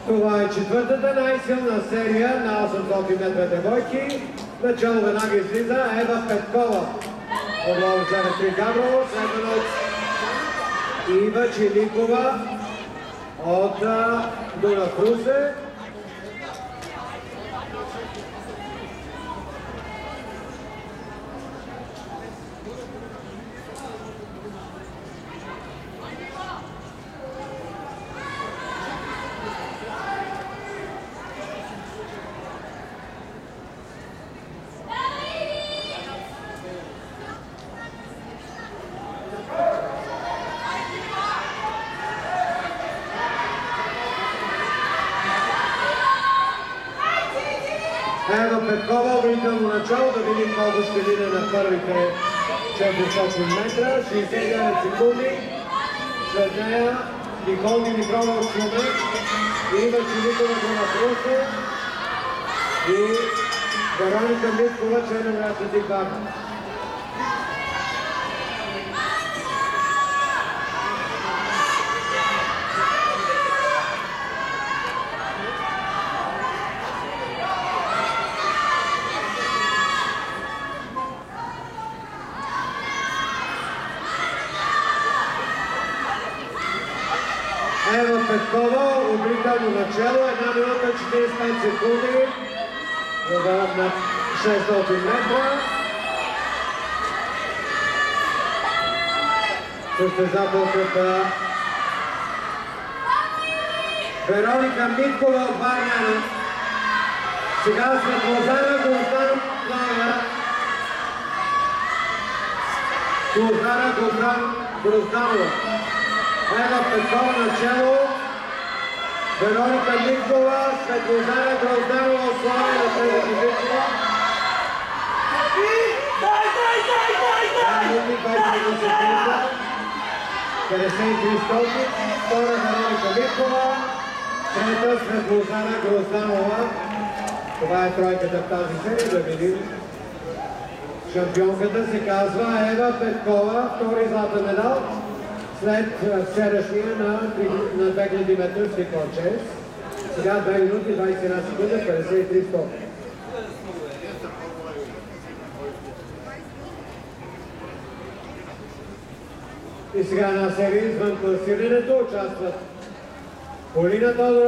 Това е четвъртата най-силна серия на 800 метра девойки. Начало веднага излиза Ева Петкова. Отдолу вземе 3 Габрово, следвано от Ива Чиликова от Дунав Русе. Ева Петкова, обрително начало, да видим колко ще види на първите 400 метра. 69 секунди. След нея Никол Димитрова от Шумен, Ива Чиликова от Русе и Вероника Миткова, Черноград Атлетик Варна. Ева Петкова, обрително начало, 1 минута 45 секунди, въведат на 600 метра. Състезателката Вероника Миткова от Варна. Сега Светлозара Грозданова. Ева Петкова начало, Вероника Миткова, Светлозара Грозданова от Славия на трета позиция. 53 столки, втора Вероника Миткова, трета Светлозара Грозданова. Това е тройката в тази серия, да видим. Шампионката се казва Ева Петкова, втори златен медал. След вчерашния на 2000 метра стикла 6. Сега 2 минути 21 секунди, 53 стоки. И сега една серия извън класирането участват Полина Тодорова,